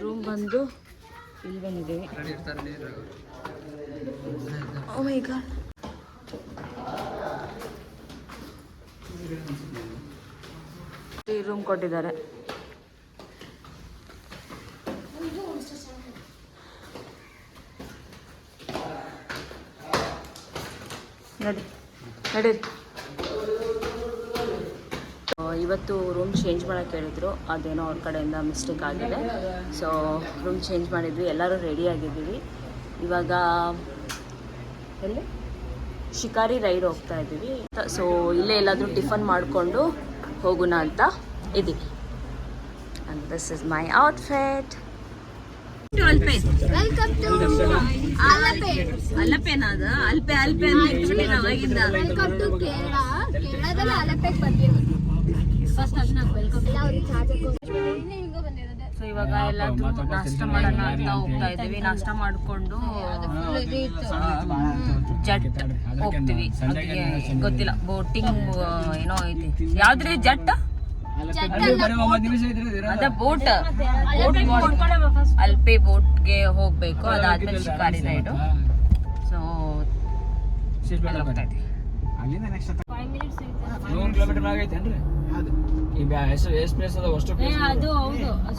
Room ಬಂದು ಇಲ್ಲಿ ಬಂದಿದ್ದೀವಿ. ಓ ಮೈ ಗಾಡ್, ಈ ರೂಮ್ ಕೊಟ್ಟಿದ್ದಾರೆ. ನಡಿ ನಡೀರಿ. ಇವತ್ತು ರೂಮ್ ಚೇಂಜ್ ಮಾಡೋಕ್ಕೆ ಹೇಳಿದ್ರು, ಅದೇನೋ ಅವ್ರ ಕಡೆಯಿಂದ ಮಿಸ್ಟೇಕ್ ಆಗಿದೆ. ಸೊ ರೂಮ್ ಚೇಂಜ್ ಮಾಡಿದ್ವಿ, ಎಲ್ಲರೂ ರೆಡಿ ಆಗಿದ್ದೀವಿ. ಇವಾಗ ಎಲ್ಲಿ ಶಿಕಾರಿ ರೈಡ್ ಹೋಗ್ತಾ ಇದ್ದೀವಿ. ಸೊ ಇಲ್ಲೇ ಎಲ್ಲಾದರೂ ಟಿಫನ್ ಮಾಡಿಕೊಂಡು ಹೋಗೋಣ ಅಂತ ಇದ್ದೀವಿ. And this is my outfit. Welcome to Alleppey. ಅಲ್ಪೆನಾ ಅದು? ಅಲ್ಪೆ ಅಲ್ಪೆ ಅಂತ ಇಟ್ಬಿಟ್ಟು ನಾವಾಗಿಂದ. Welcome to Kerala. ಕೇರಳದಲ್ಲಿ ಆಲಪೆಗೆ ಬಂದಿರೋದು. ಫಸ್ಟ್ ಅದನ್ನ ವೆಲ್ಕಮ್ ಇಲ್ಲ, ಅವ್ರಿಗೆ ಚಾರ್ಜ್ ಹಿಂಗೆ ಬಂದಿರೋದು. ಸೊ ಇವಾಗ ಎಲ್ಲಾದ್ರೂ ನಾಷ್ಟ ಮಾಡೋಣ ಅಂತ ಹೋಗ್ತಾ ಇದ್ದೀವಿ. ನಾಷ್ಟ ಮಾಡಿಕೊಂಡು ಜಟ್ ಹೋಗ್ತೀವಿ. ಅದಕ್ಕೆ ಗೊತ್ತಿಲ್ಲ, ಬೋಟಿಂಗ್ ಏನೋ ಐತಿ. ಯಾವ್ದ್ರಿ ಜಟ್? ಅದ ಬೋಟ್ ಅಲ್ಪೆ ಬೋಟ್ಗೆ ಹೋಗ್ಬೇಕು. ಅದಾದ್ಮೇಲೆ ಶಿಕಾರಿ ರೈಡು. ಸೊ ಹೋಗ್ತಾ ಇದ್ದೀವಿ.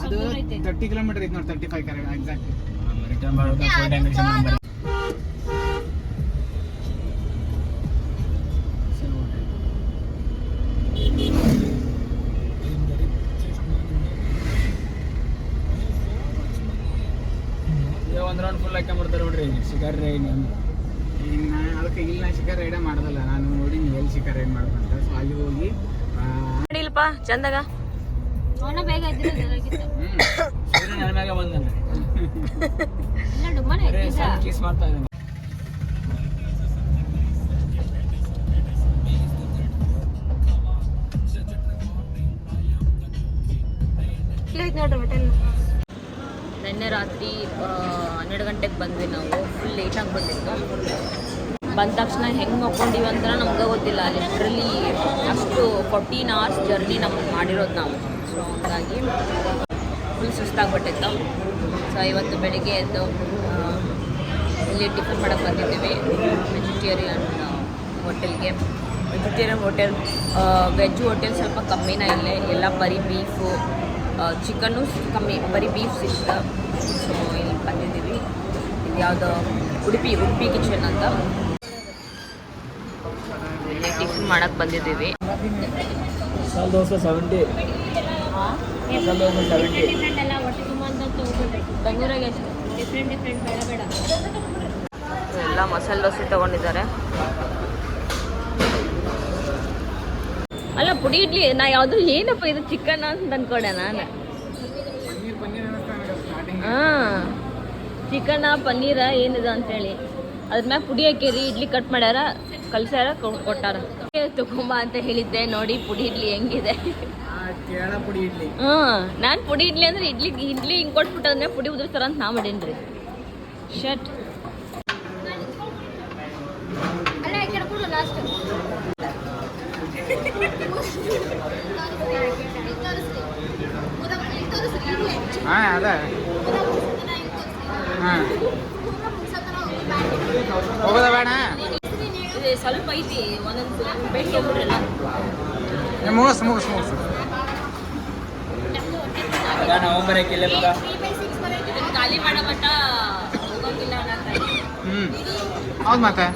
ಅದು 30 ಕಿಲೋಮೀಟರ್ ಐತೆ ನೋಡಿ, 35 ಕರೆಕ್ಟ್ ಎಕ್ಸಾಕ್ಟ್. ಒಂದು ರೌಂಡ್ ಫುಲ್ ಹಾಕೊಂಡ್ಬಿಡ್ತಾರೆ ನೋಡ್ರಿ ಶಿಕಾರಿ ರೈಡ್. ಅದಕ್ಕೆ ಇಲ್ಲಿ ನಾ ಶಿಕಾರಿ ರೈಡ ಮಾಡೋದಲ್ಲ, ನಾನು ನೋಡಿ ನೀವು ಎಲ್ಲಿ ಶಿಕಾರಿ ರೈಡ್ ಮಾಡ್ಕೊಂತ. ಸೊ ಅಲ್ಲಿ ಹೋಗಿ ನೋಡಿಲ್ಪ ಚಂದಾಗ ಬೇಗ ನನ್ನ ಮ್ಯಾಗ ಬಂದನ್ರಿ ಕಿಸ್ ಮಾಡ್ತಾ ಇದ್ದೀನಿ. ನೋಡ್ರಿ ಹೋಟೆಲ್. ನಿನ್ನೆ ರಾತ್ರಿ 12 ಗಂಟೆಗೆ ಬಂದ್ವಿ ನಾವು. ಫುಲ್ ಲೇಟಾಗಿ ಬಂದಿತ್ತು. ಬಂದ ತಕ್ಷಣ ಹೆಂಗೆ ನೋಡ್ಕೊಂಡಿವಿ ಅಂತ ನಮ್ಗೆ ಗೊತ್ತಿಲ್ಲ. ಲಿಟ್ರಲಿ ಅಷ್ಟು 14 hours ಜರ್ನಿ ನಮ್ಗೆ ಮಾಡಿರೋದು ನಾವು. ಸೊ ಹಂಗಾಗಿ ಫುಲ್ ಸುಸ್ತಾಗ್ಬಿಟ್ಟಿತ್ತು. ಸೊ ಇವತ್ತು ಬೆಳಿಗ್ಗೆ ಎದ್ದು ಇಲ್ಲಿ ಟಿಫನ್ ಮಾಡೋಕ್ಕೆ ಬಂದಿದ್ದೀವಿ ವೆಜಿಟೇರಿಯನ್ ಹೋಟೆಲ್ಗೆ. ವೆಜಿಟೇರಿಯನ್ ಹೋಟೆಲ್, ವೆಜ್ ಹೋಟೆಲ್ ಸ್ವಲ್ಪ ಕಮ್ಮಿನ ಇಲ್ಲೇ. ಎಲ್ಲ ಬರೀ ಬೀಫು, ಚಿಕನ್ನು ಕಮ್ಮಿ, ಬರೀ ಬೀಫ್ ಸಿಗ್ತದೆ. ಸೊ ಇಲ್ಲಿ ಬಂದಿದ್ದೀವಿ. ಇದು ಯಾವುದೋ ಉಡುಪಿ ಕಿಚನ್ ಅಂತ. ಇಲ್ಲಿ ಟಿಫನ್ ಮಾಡೋಕ್ಕೆ ಬಂದಿದ್ದೀವಿ. ಮಸಾಲೆ ದೋಸೆ 70. ಮಸಾಲೆ ದೋಸೆ 70. ಬೆಂಗಳೂರಾಗ ಎಷ್ಟು? ಡಿಫ್ರೆಂಟ್ ಬೇಡ. ಎಲ್ಲ ಮಸಾಲೆ ದೋಸೆ ತೊಗೊಂಡಿದ್ದಾರೆ. ಅಲ್ಲ ಪುಡಿ ಇಡ್ಲಿ ನಾ ಯಾವುದು ಏನಪ್ಪ ಇದು ಚಿಕನ್ ಅಂತ ಅಂದ್ಕೊಂಡೆ ನಾನು. ಹಾಂ, ಚಿಕನ ಪನ್ನೀರ ಏನಿದೆ ಅಂತೇಳಿ ಅದ್ರ ಮ್ಯಾಗ ಪುಡಿ ಹಾಕಿರಿ, ಇಡ್ಲಿ ಕಟ್ ಮಾಡ್ಯಾರ, ಕಲ್ಸ್ಯಾರ, ಕೊಟ್ಟಾರ. ತಗೊಂಬ ಅಂತ ಹೇಳಿದ್ದೆ. ನೋಡಿ ಪುಡಿ ಇಡ್ಲಿ ಹೆಂಗಿದೆ. ಕೇರಳ ಪುಡಿ ಇಡ್ಲಿ. ನಾನು ಪುಡಿ ಇಡ್ಲಿ ಅಂದ್ರೆ ಇಡ್ಲಿ ಹಿಂಗೆ ಕೊಟ್ಬಿಟ್ಟದ್ರೆ ಪುಡಿ ಉದುರ್ತಾರ ಅಂತ ನಾ ಮಾಡೇನ್ರಿ. ಶರ್ಟ್ ಅದ ಹೋಗೋದ ಬೇಡ, ಸ್ವಲ್ಪ ಐತಿ. ಒಂದೊಂದು ಬೇಡಿಕೆ ಬಿಡ್ರಲ್ಲ. ಮುಗಿಸ್ ಇದನ್ನ ಖಾಲಿ ಮಾಡೋ ಮಟ್ಟ ಹೋಗೋಂಗಿಲ್ಲ ಅನ್ನಂತ. ಹೌದು, ಮತ್ತೆ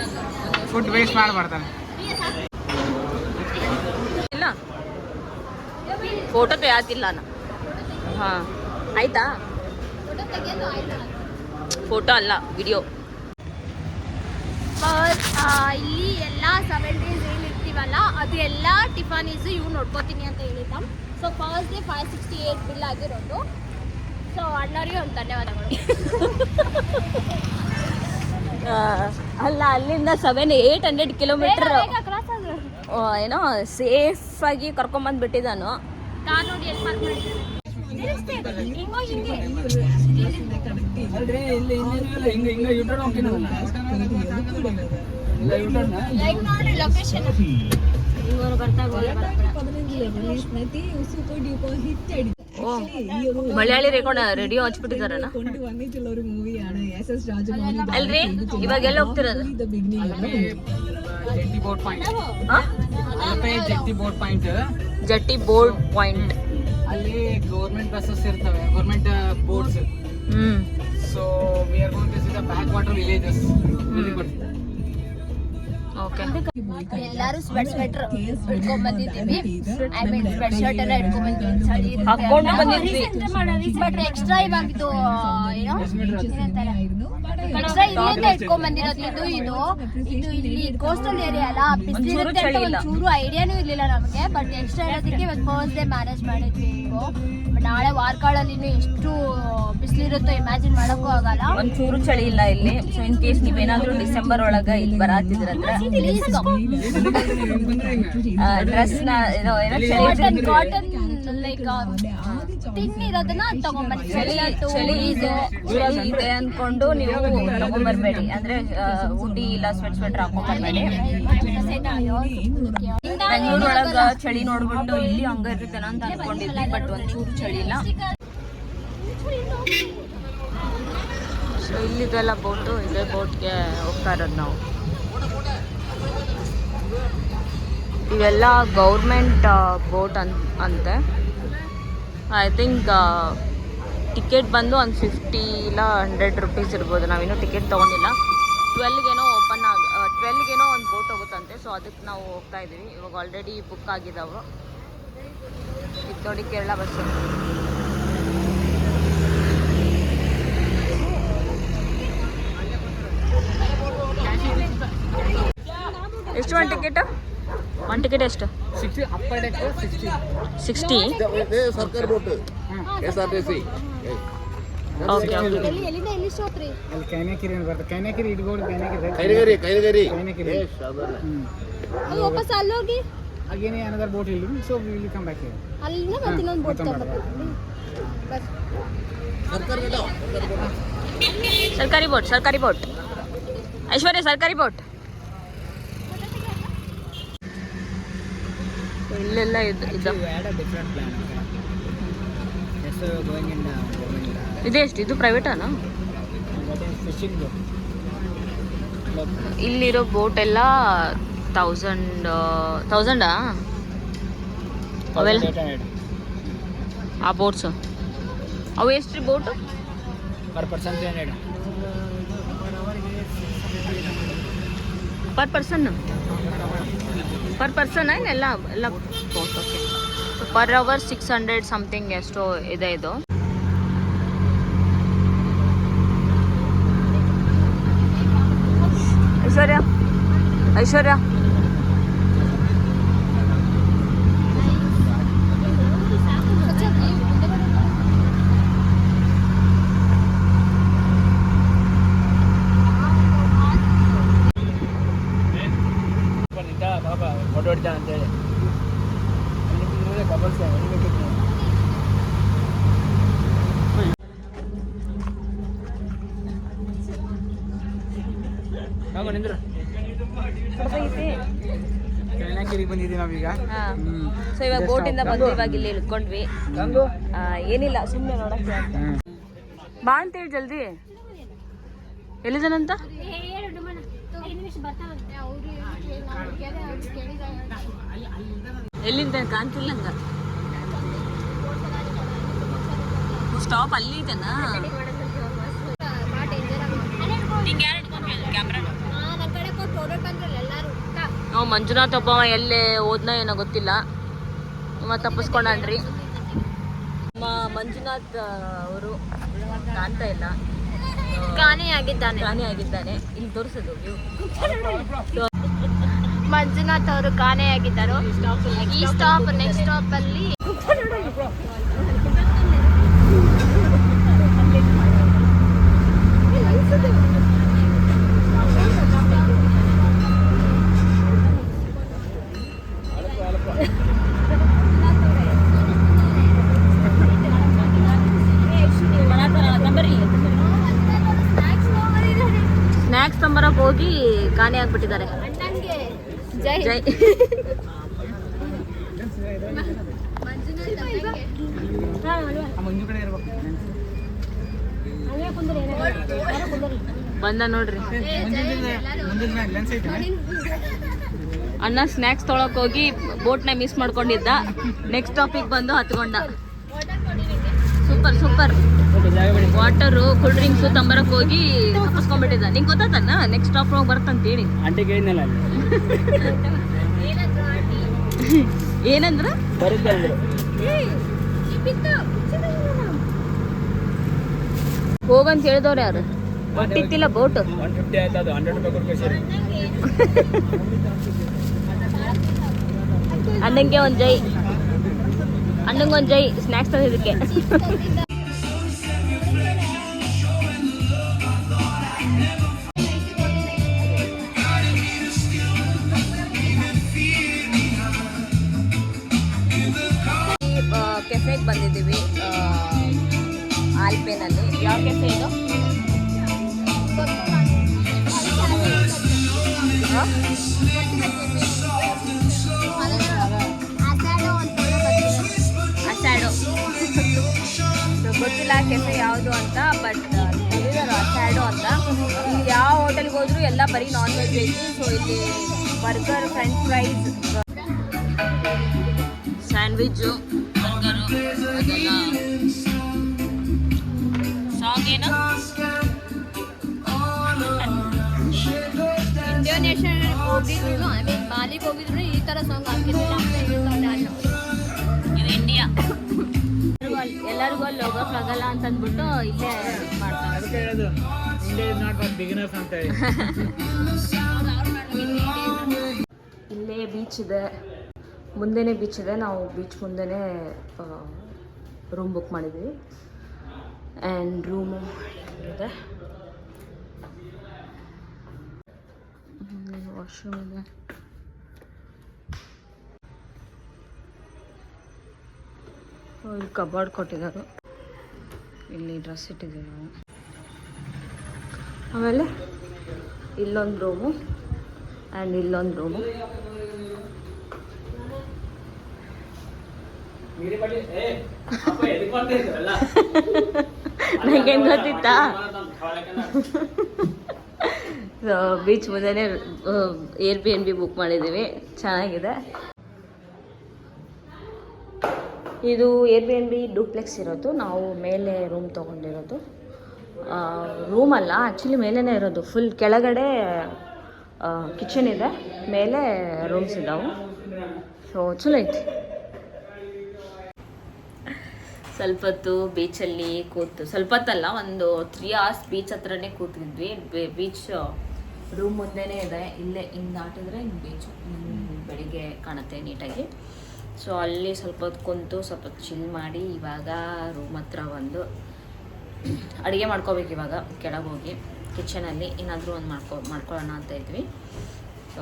ಫುಡ್ ವೇಸ್ಟ್ ಮಾಡಬಾರ್ದಾನೆ. ಇಲ್ಲ ಫೋಟೋ ತೆಗಿತಿಲ್ಲ ನಾನು. ಹಾಂ ಆಯ್ತಾ? ಫೋಟೋ ಅಲ್ಲ, ವಿಡಿಯೋ. ಇಲ್ಲಿ ಎಲ್ಲ 7 days ಏನು ಇರ್ತೀವಲ್ಲ ಅದು ಎಲ್ಲ ಟಿಫಾನೀಸು ಇವು ನೋಡ್ಕೋತೀನಿ ಅಂತ ಹೇಳಿದ್ದ. ಸೊ ಫಸ್ಟ್ ಡೇ 568 ಬಿಲ್ ಆಗಿರೋದು. ಸೊ ಅಣ್ಣವ್ರಿಗೆ ಒಂದು ಧನ್ಯವಾದಗಳು. ಅಲ್ಲ, ಅಲ್ಲಿಂದ 700-800 ಕಿಲೋಮೀಟರ್ ಏನೋ ಸೇಫಾಗಿ ಕರ್ಕೊಂಬಂದ್ಬಿಟ್ಟಿದ್ದಾನು. ಕಾರ್ ನೋಡಿ ಎಷ್ಟು ಪಾರ್ಕ್ ಮಾಡಿದ್ದಾರೆ. ಲೊಕೇಶನ್ ഓ മലയാಳಿ ರೇಡಿಯೋ ಹಚ್ಬಿಟ್ಟಿದಾರನ ഒരു മൂവിയാണ് SS രാജമൗലി ಅಲ್ರಿ ಇವಾಗ ಎಲ್ಲ ಹೋಗ್ತಿರೋದು jetty boat point jetty boat point jetty board point. ಅಲ್ಲಿ ಗೌರ್ಮೆಂಟ್ ಬಸ್ಸಸ್ ಇರ್ತವೆ, government boats. So we are going to see the backwater villages. Very good. Okay ಎಲ್ಲಾರು ಸ್ವೆಟರ್ ಇಟ್ಕೊಂಡ್ ಬಂದಿದ್ದೀವಿ. ಐ ಮೀನ್ ಸ್ವೆಟ್ ಶರ್ಟ್ ಎಲ್ಲ ಇಟ್ಕೊಂಡ್ ಬಂದಿದ್ದೀವಿ. ಚಳಿ ಇರುತ್ತೆ ಹಾಕೊಂಡು ಬಂದಿದ್ವಿ. ಬಟ್ ಎಕ್ಸ್ಟ್ರಾ ಇವಾಗ ಇದು ಏನೋ ಎಕ್ಸ್ಟ್ರಾ ಇಲ್ಲಿಂದ ಇಟ್ಕೊಂಡ್ ಬಂದಿರೋದು. ಇದು ಇಲ್ಲಿ ಕೋಸ್ಟಲ್ ಏರಿಯಾ ಅಲ್ಲ, ಬಿಸಿಲಿರುತ್ತೆ ಅಂತ ಒಂಚೂರು ಐಡಿಯಾನು ಇರ್ಲಿಲ್ಲ ನಮಗೆ. ಬಟ್ ಎಕ್ಸ್ಟ್ರಾ ಇರೋದಕ್ಕೆ ಇವತ್ತು ಫಸ್ಟ್ ಡೇ ಮ್ಯಾನೇಜ್ ಮಾಡಿದ್ವಿ. ನಾಳೆ ವಾರ್ಕಾಡಲ್ಲಿ ಎಷ್ಟು ಬಿಸಿಲಿರುತ್ತೋ ಇಮ್ಯಾಜಿನ್ ಮಾಡಕ್ಕೂ ಆಗಲ್ಲ. ಒಂಚೂರು ಚಳಿ ಇಲ್ಲ ಇಲ್ಲಿ. ಸೊ ಇನ್ ಕೇಸ್ ನೀವೇನಾದ್ರೂ ಡಿಸೆಂಬರ್ ಒಳಗ ಇಲ್ಲಿ ಬರಾತಿದ್ರಂದ್ರೆ ಡ್ರೆಸ್ ಕಾಟನ್ ಲೈಕ್ ತಿನ್ನಿರೋದನ್ನ ತಗೊಂಡ್ಬನ್ನಿ. ಚಳಿ ಇದೆ ಅನ್ಕೊಂಡು ನೀವು ತಗೊಂಡ್ಬರ್ಬೇಡಿ. ಅಂದ್ರೆ ಊಟಿ ಇಲ್ಲ ಸ್ವೆಟರ್ ಹಾಕೊಂಡ್ಬರ್ಬೇಡಿ. ಬೆಂಗಳೂರು ಒಳಗ ಚಳಿ ನೋಡ್ಬಿಟ್ಟು ಇಲ್ಲಿ ಹಂಗ ಇರ್ತೇನ ಅಂತ ಅನ್ಕೊಂಡಿದ್ವಿ, ಬಟ್ ಒಂಚೂರು ಚಳಿ ಇಲ್ಲ. ಸೊ ಇಲ್ಲಿದೆಲ್ಲ ಬೋಟು, ಇದೇ ಬೋಟ್ಗೆ ಹೋಗ್ತಾ ಇರೋದು ನಾವು. ಇವೆಲ್ಲ ಗೌರ್ಮೆಂಟ್ ಬೋಟ್ ಅಂತೆ. ಐ ಥಿಂಕ್ ಟಿಕೆಟ್ ಬಂದು ಒಂದು 50 ಇಲ್ಲ 100 ರುಪೀಸ್ ಇರ್ಬೋದು. ನಾವಿನ್ನೂ ಟಿಕೆಟ್ ತೊಗೊಂಡಿಲ್ಲ. 12ಗೇನೋ ಒಂದು ಬೋಟ್ ಹೋಗುತ್ತಂತೆ. ಸೊ ಅದಕ್ಕೆ ನಾವು ಹೋಗ್ತಾ ಇದ್ದೀವಿ. ಇವಾಗ ಆಲ್ರೆಡಿ ಬುಕ್ ಆಗಿದ್ದಾವೆ. ಇದು ನೋಡಿ ಕೇರಳ ಬಸ್ಸು. ಎಷ್ಟು ಒಂದು ಟಿಕೆಟ್ ಎಷ್ಟು? 60 ಅಪ್ಪರ್ ಡೆಕ್ 60. ಸರ್ಕಾರಿ ಬೋಟ್ SRTC. Okay okay. ಎಲ್ಲಿಂದ ಎಲ್ಲಿ ಸ್ಟಾಪ್ ರೀ? ಅಲ್ಲಿ ಕೈನಕಿರಿ ಅಂತ ಬರ್ತದೆ. ಕೈನಕಿರಿ ಇಟ್ಕೊಂಡು ಕೈನಗರಿ ಅದು ವಾಪಸ್ ಅಲ್ಲೋಗಿ ಅಗೇನ್ ಅನದರ್ ಬೋಟ್ ಇಲ್ಲಿ. So we will come back here. ಅಲ್ಲಿಂದ ಮತ್ತೆ ಇನ್ನೊಂದು ಬೋಟ್ ತಗೊಂಡ್ಬರ್ತೀವಿ. ಬಸ್ ಸರ್ಕಾರಿ ಬೋಟ್ ಐಶ್ವರ್ಯ, ಸರ್ಕಾರಿ ಬೋಟ್. ಇಲ್ಲೆಲ್ಲ ಇದು different plan. Yes going in government. ಇದೆಷ್ಟು? ಇದು ಪ್ರೈವೇಟಾನ? Fishing boat. ಇಲ್ಲಿರೋ ಬೋಟ್ ಎಲ್ಲ 1000 ಅವೆಲ್ಲ ಆ ಬೋಟ್ಸು ಅವು ಎಷ್ಟು ರೀ boat? Per person 300. Per person ಏನೆಲ್ಲ boat? Okay. So per hour 600 something ಎಷ್ಟೋ ಇದೆ ಇದು. ಐಶ್ವರ್ಯ ಫೋಟೋ ಹೊಡಿತಾನೆ ಅಂತೇಳಿ ಕಬಲ್ಸ್ ನಿಂದ್ರು. ಕೈನಕಿರಿ ಬಂದಿದ್ದೀವಿ ನಾವೀಗ. ಸೊ ಇವಾಗ ಬೋಟಿಂದ ಬಂದು ಇವಾಗ ಇಲ್ಲಿ ಇಳ್ಕೊಂಡ್ವಿ. ಏನಿಲ್ಲ, ಸುಮ್ಮನೆ ನೋಡಕ್ಕೆ ಬಾ ಅಂತೇಳಿ ಜಲ್ದಿ. ಎಲ್ಲಿದ್ದಾನಂತ? ಎಲ್ಲಿಂದ ಕಾಣ್ತಿಲ್ಲ ಹಂಗ. ಸ್ಟಾಪ್ ಅಲ್ಲಿ ಇದೆನಾ? ನಾವು ಮಂಜುನಾಥ್ ಒಬ್ಬ ಎಲ್ಲೇ ಹೋದ್ನ ಏನೋ ಗೊತ್ತಿಲ್ಲ, ಇವ ತಪ್ಪಿಸ್ಕೊಂಡ್ರಿ. ಮಂಜುನಾಥ್ ಅವರು ಕಾಣ್ತಾ ಇಲ್ಲ, ಕಾಣೆಯಾಗಿದ್ದಾನೆ. ಇಲ್ಲಿ ತೋರಿಸೋದು ವ್ಯೂ. ಮಂಜುನಾಥ್ ಅವರು ಕಾಣೆಯಾಗಿದ್ದರು. ಈ ಸ್ಟಾಪ್ ನೆಕ್ಸ್ಟ್ ಸ್ಟಾಪ್ ಅಲ್ಲಿ ಸ್ನ್ಯಾಕ್ಸ್ ತಂಬರಕ್ಕೆ ಹೋಗಿ ಕಾಣೆ ಆಗ್ಬಿಟ್ಟಿದ್ದಾರೆ. ಜೈ ಜೈ. ಮಂಜುನಾಥ್ ಬಂದ ನೋಡ್ರಿ ಮುಂದಿನ ಲೆನ್ಸ್ ಐತೆ ಅಣ್ಣ ಸ್ನ್ಯಾಕ್ಸ್ ತೊಳಕ್ ಹೋಗಿ ಬೋಟ್ನ ಮಿಸ್ ಮಾಡ್ಕೊಂಡಿದ್ದ. ನೆಕ್ಸ್ಟ್ ಟಾಪಿಕ್ ಬಂದು ಹತ್ಕೊಂಡ. ಸೂಪರ್ ವಾಟರು ಕೂಲ್ ಡ್ರಿಂಕ್ಸು ತಂಬರಕ್ಕೆ ಹೋಗಿ ತಪ್ಪಿಸ್ಕೊಂಡ್ಬಿಟ್ಟಿದ್ದ. ನಿಂಗೆ ಗೊತ್ತಾತನ್ನ ನೆಕ್ಸ್ಟ್ ಸ್ಟಾಪ್ ಹೋಗಿ ಬರ್ತಂತೇಳಿ. ಆಂಟಿಗೆ ಏನಲ್ಲ ಅಲ್ಲಿ ಏನಂದ್ರ ಬರುತ್ತೆ ಅಂದ್ರು. ಹೋಗಂತ ಹೇಳಿದವ್ರು ಯಾರು ಗೊತ್ತಿತ್ತಿಲ್ಲ ಬೋಟ್ 150 ಆಯ್ತು, ಅದು 100 ರೂಪಾಯಿ ಕೊಡ್ಬೇಕು ಸರಿ. ಅಣ್ಣಂಗೆ ಒಂದು ಜೈ, ಅಣ್ಣಂಗೆ ಒಂದು ಜೈ ಸ್ನ್ಯಾಕ್ಸ್ ತಂದಿದ್ದಕ್ಕೆ. ಕೆಫೆಗೆ ಬಂದಿದ್ದೀವಿ ಆಲ್ಪೇನಲ್ಲಿ. ಯಾವ ಕೆಫೆ ಇದು? ಅಸ್ಯಾಡೋ ಗೊತ್ತಿಲ್ಲ ಕೆಫೆ ಯಾವುದು ಅಂತ, ಬಟ್ ಅಸ್ಯಾಡೋ ಅಂತ. ಇಲ್ಲಿ ಯಾವ ಹೋಟೆಲ್ಗೆ ಹೋದ್ರು ಎಲ್ಲ ಬರೀ ನಾನ್ ವೆಜ್ ಐತಿ. ಸೊ ಇಲ್ಲಿ burger, French fries, sandwich, burger ಅದೆಲ್ಲ. ಸಾಂಗ್ ಏನು? ಇಂಡೋನೇಷ್ಯಾ ಹೋಗಿದ್ರು, ಐ ಮೀನ್ ಬಾಲಿಗೆ ಹೋಗಿದ್ರು ಈ ಥರ ಸಾಂಗ್ ಹಾಕಿದ್ದಿಲ್ಲ ಅಂತ ಹೇಳ್ತಾರೆ. ಇದು ಇಂಡಿಯಾ. ಎಲ್ಲರಿಗೂ ಅಲ್ಲಿ ಹೋಗೋಕ್ಕಾಗಲ್ಲ ಅಂತ ಅಂದ್ಬಿಟ್ಟು ಇಲ್ಲೇ ಮಾಡ್ತಾರೆ. ಅದಕ್ಕೆ ಹೇಳೋದು India is not for beginners ಅಂತ ಹೇಳಿ. ಇಲ್ಲೇ ಬೀಚ್ ಇದೆ, ಮುಂದೆನೇ ಬೀಚ್ ಇದೆ. ನಾವು ಬೀಚ್ ಮುಂದೆನೇ ರೂಮ್ ಬುಕ್ ಮಾಡಿದ್ವಿ. ಆ್ಯಂಡ್ ರೂಮು ಇದೆ, ವಾಶ್ರೂಮ್ ಇದೆ. ಇಲ್ಲಿ ಕಬೋರ್ಡ್ ಕೊಟ್ಟಿದ್ದಾರೆ, ಇಲ್ಲಿ ಡ್ರೆಸ್ ಇಟ್ಟಿದ್ದೀವಿ ನಾವು. ಆಮೇಲೆ ಇಲ್ಲೊಂದು ರೂಮು ಆ್ಯಂಡ್ ಇಲ್ಲೊಂದು ರೂಮು. ನಂಗೇನು ಗೊತ್ತಿತ್ತಾ? ಬೀಚ್ ಮುಂದೆನೇ Airbnb ಬುಕ್ ಮಾಡಿದ್ದೀವಿ, ಚೆನ್ನಾಗಿದೆ. ಇದು Airbnb ಡೂಪ್ಲೆಕ್ಸ್ ಇರೋದು. ನಾವು ಮೇಲೆ ರೂಮ್ ತೊಗೊಂಡಿರೋದು. ರೂಮ್ ಅಲ್ಲ, ಆ್ಯಕ್ಚುಲಿ ಮೇಲೇ ಇರೋದು. ಫುಲ್ ಕೆಳಗಡೆ ಕಿಚನ್ ಇದೆ, ಮೇಲೆ ರೂಮ್ಸ್ ಇದ್ದಾವೆ. ಸೊ ಚಲೋ ಐತಿ. ಸ್ವಲ್ಪ ಹೊತ್ತು ಬೀಚಲ್ಲಿ ಕೂತು, ಸ್ವಲ್ಪ ಹೊತ್ತಲ್ಲ, ಒಂದು 3 hours ಬೀಚ್ ಹತ್ರನೇ ಕೂತಿದ್ವಿ. ಬೀಚ್ ರೂಮ್ ಮುಂದೆನೇ ಇದೆ, ಇಲ್ಲೇ ಹಿಂಗೆ ದಾಟಿದ್ರೆ ಹಿಂಗೆ ಬೀಚು ಬೆಳಿಗ್ಗೆ ಕಾಣುತ್ತೆ ನೀಟಾಗಿ. ಸೊ ಅಲ್ಲಿ ಸ್ವಲ್ಪ ಹೊತ್ತು ಕುಂತು ಸ್ವಲ್ಪ ಚಿಲ್ ಮಾಡಿ ಇವಾಗ ರೂಮ್ ಹತ್ರ ಬಂದು ಅಡುಗೆ ಮಾಡ್ಕೋಬೇಕು. ಇವಾಗ ಕೆಳಗೆ ಹೋಗಿ ಕಿಚನಲ್ಲಿ ಏನಾದರೂ ಒಂದು ಮಾಡ್ಕೊಳ್ಳೋಣ ಅಂತ ಇದ್ವಿ. ಸೊ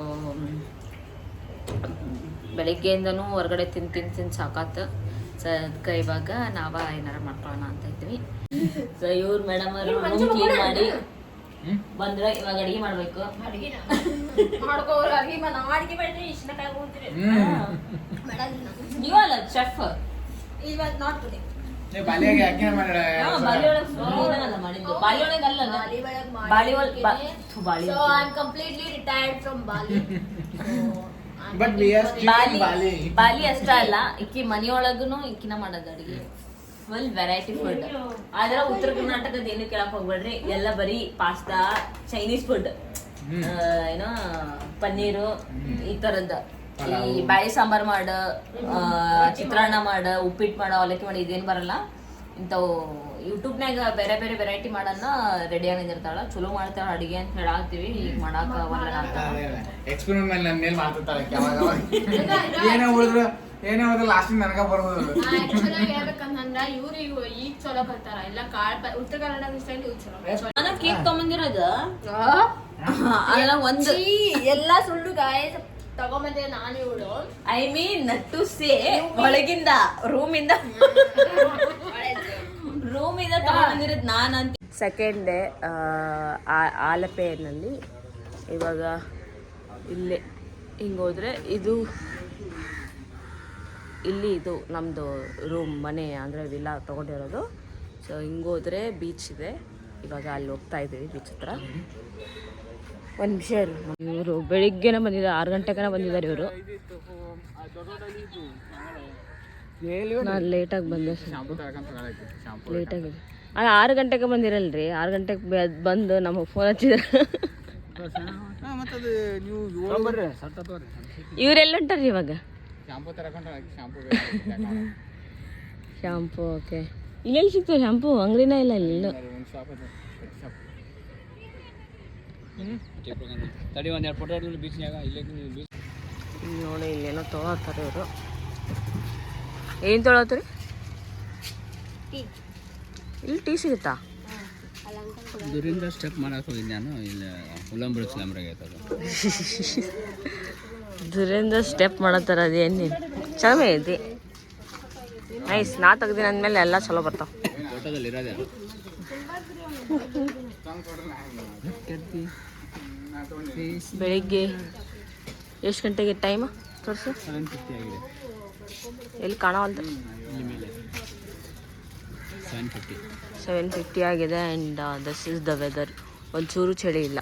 ಬೆಳಿಗ್ಗೆಯಿಂದನೂ ಹೊರಗಡೆ ತಿಂದು ಸಾಕಾತು. ಸೊ ಅದಕ್ಕೆ ಇವಾಗ ಏನಾರ ಮಾಡ್ಕೊಳ್ಳೋಣ ಅಂತ ಇದ್ವಿ. ಸೊ ಇವ್ರು ಮೇಡಮ್ ಅವರು ರೂಮ್ ಕ್ಲೀನ್ ಮಾಡಿ ಬಂದ್ರೆ ಇವಾಗ ಅಡುಗೆ ಮಾಡಬೇಕು. ನೀವಲ್ಲ ಚೆಫ್. ಬಾಲಿಯಾಗಿ ಯಾಕೆ ಮಾಡ್ಯಾಳ? ಬಾಲಿ ಅಷ್ಟ ಅಲ್ಲ, ಇಕ್ಕಿ ಮನೆಯೊಳಗುನು ಇಕ್ಕಿನ ಮಾಡೋದು ಅಡಿಗೆ. Full variety food. ಆದ್ರೆ ಉತ್ತರ ಕರ್ನಾಟಕದ ಏನು ಕೇಳಕ್ ಹೋಗ್ಬೇಡ್ರಿ, ಎಲ್ಲ ಬರೀ ಪಾಸ್ತಾ, ಚೈನೀಸ್ ಫುಡ್, ಏನೋ ಪನ್ನೀರು ಈ ತರದ್ದು. ಈ ಬ್ಯಾಳಿ ಸಾಂಬಾರ್ ಮಾಡ, ಚಿತ್ರಾನ್ನ ಮಾಡ, ಉಪ್ಪಿಟ್ಟು ಮಾಡ, ಅವಲಕ್ಕಿ ಮಾಡಿ, ಇದೇನು ಬರಲ್ಲ. ಇಂಥವು ಯೂಟ್ಯೂಬ್ನಾಗ ಬೇರೆ ಬೇರೆ ವೆರೈಟಿ ಮಾಡೋಣ ರೆಡಿ ಆಗಿರ್ತಾಳ. ಚಲೋ ಮಾಡ್ತಾಳ ಅಡಿಗೆ ಅಂತ ಹೇಳಾಕ್ತಿವಿ. ಈಗ ಮಾಡಾಕ ಎಕ್ಸ್ಪೆರಿಮೆಂಟ್ ಮೇಲೆ ನನ್ನ ಮೇಲೆ ಮಾಡ್ತಿರ್ತಾಳೆ. ಏನೇ ಹೋದ್ರೆ ಲಾಸ್ಟ್ ನನಗ ಬರ್ಬೋದು. ಹೇಳ್ಬೇಕಂತಂದ್ರ ಇವ್ರು ಈಗ ಚಲೋ ಕಲ್ತಾರ. ಎಲ್ಲ ಉತ್ತರ ಕನ್ನಡ ಸ್ಟೈಲ್ ಚಲೋ. ನಾನು ಕೇಕ್ ತಗೊಂಬಂದಿರೋದು ಅದೆಲ್ಲ ಒಂದು ಎಲ್ಲ ಸುಳ್ಳು ಗಾಯ ತಗೊಂಬಂದ್ರೆ ನಾನು ಇವಳು. ಐ ಮೀನ್ ಟು ಸೇ ಒಳಗಿಂದ ರೂಮಿಂದ ತಗೊಂಡಿರೋದು ನಾನು ಅಂತ. ಸೆಕೆಂಡ್ ಡೇ ಆಲಪೆಯಲ್ಲಿ. ಇವಾಗ ಇಲ್ಲೇ ಹಿಂಗೆ ಹೋದರೆ ಇದು ನಮ್ಮದು ರೂಮ್, ಮನೆ ಅಂದರೆ ವಿಲ್ಲಾ ತೊಗೊಂಡಿರೋದು. ಸೊ ಹಿಂಗೆ ಹೋದರೆ ಬೀಚ್ ಇದೆ. ಇವಾಗ ಅಲ್ಲಿ ಹೋಗ್ತಾ ಇದ್ದೀವಿ ಬೀಚ್ ಹತ್ರ. ಒಂದು ನಿಮಿಷ ಇವರು ಬೆಳಿಗ್ಗೆನೇ ಬಂದಿದ್ದಾರೆ, 6 ಗಂಟೆಗನ ಬಂದಿದ್ದಾರೆ ಇವರು. ನಾನು ಲೇಟಾಗಿ ಬಂದೆ, ಲೇಟಾಗಿದೆ. ಅದು 6 ಗಂಟೆಗೆ ಬಂದಿರಲ್ರಿ, 6 ಗಂಟೆಗೆ ಬಂದು ನಮಗೆ ಫೋನ್ ಹಚ್ಚಿದ್ರು. ಇವರೆಲ್ಲ ಹೊಂಟಾರ್ರಿ ಇವಾಗ? Shampoo okay. ಇಲ್ಲೆಲ್ಲಿ ಸಿಗ್ತವೆ ಶಾಂಪೂ? ಅಂಗಡಿನ ಇಲ್ಲ ಇಲ್ಲ. ನೋಡಿ ಇಲ್ಲೇನೋ ತೊಗೊಳ್ತಾರೆ ಇವರು. ಏನು ತೊಗೊಳತ್ತೀರಿ? ಇಲ್ಲಿ ಟೀ ಸಿಗುತ್ತಾ? ದುರಿಂದ ಸ್ಟೆಪ್ ಮಾಡಕ್ಕೆ ಹೋಗಿದ್ದೆ ನಾನು. ಇಲ್ಲಿ ಉಲ್ಲಂಬಳ ಚಿಲಂಬ್ರಾಗ ದುರಿಂದ ಸ್ಟೆಪ್ ಮಾಡತ್ತಾರ. ಅದೇನು ಚಲೋ ಐತಿ, ನೈಸ್. ನಾ ತೆಗ್ದಿನ ಅಂದಮೇಲೆ ಎಲ್ಲ ಚಲೋ ಬರ್ತಾವ. ಫೋಟೋದಲ್ಲಿ ಇರೋದೇ ಬೆಳಿಗ್ಗೆ ಎಷ್ಟು ಗಂಟೆಗೆ ಟೈಮ್ ತೋರಿಸು? 7:50 ಆಗಿದೆ. ಎಲ್ಲಿ ಕಾಣವಲ್ದು? ಇಲ್ಲಿ ಮೇಲೆ 7:50 ಆಗಿದೆ. And this is the weather. ಒಂಚೂರು ಚಳಿ ಇಲ್ಲ.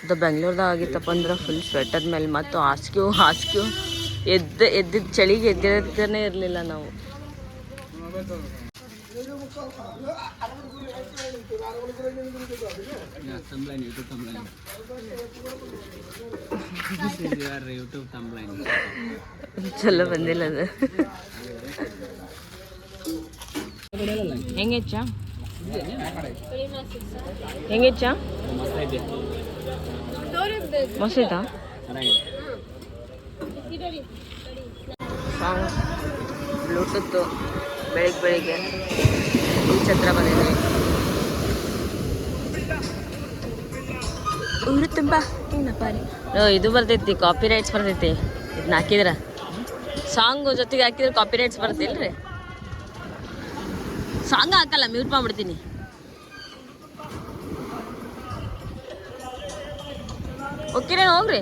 ಅದು ಬೆಂಗ್ಳೂರ್ದಾಗ ಆಗಿತ್ತಪ್ಪ ಅಂದ್ರೆ ಫುಲ್ ಸ್ವೆಟರ್ ಮೇಲೆ ಮತ್ತು ಹಾಸ್ಕ್ಯೂ ಎದ್ದಿದ್ದ ಚಳಿಗೆ ಎದ್ದಿರ್ತಾನೆ ಇರಲಿಲ್ಲ ನಾವು. ಚಲೋ ಬಂದಿಲ್ಲ ಅದು. ಹೆಂಗೆಚ್ಚ ಹೆಂಗೆಚ್ಚ ಮಸ್ತ್ ಸಾಂಗ್ ಬ್ಲೂಟೂತ್. ಬೆಳಿಗ್ಗೆ ಬೀಚ್ ಹತ್ರ ಬಂದಿದೆ. ಊರು ತುಂಬ ಏನಪ್ಪ ರೀ ಇದು ಬರ್ತೈತಿ, ಕಾಪಿ ರೈಟ್ಸ್ ಬರ್ತೈತಿ. ಇದನ್ನ ಹಾಕಿದ್ರೆ ಸಾಂಗು ಜೊತೆಗೆ ಹಾಕಿದ್ರೆ ಕಾಪಿ ರೈಟ್ಸ್ ಬರ್ತಿಲ್ಲ ರೀ. ಸಾಂಗ್ ಹಾಕಲ್ಲ, ಮ್ಯೂಟ್ ಮಾಡ್ಬಿಡ್ತೀನಿ. ಓಕೆನಾ, ಹೋಗ್ರಿ.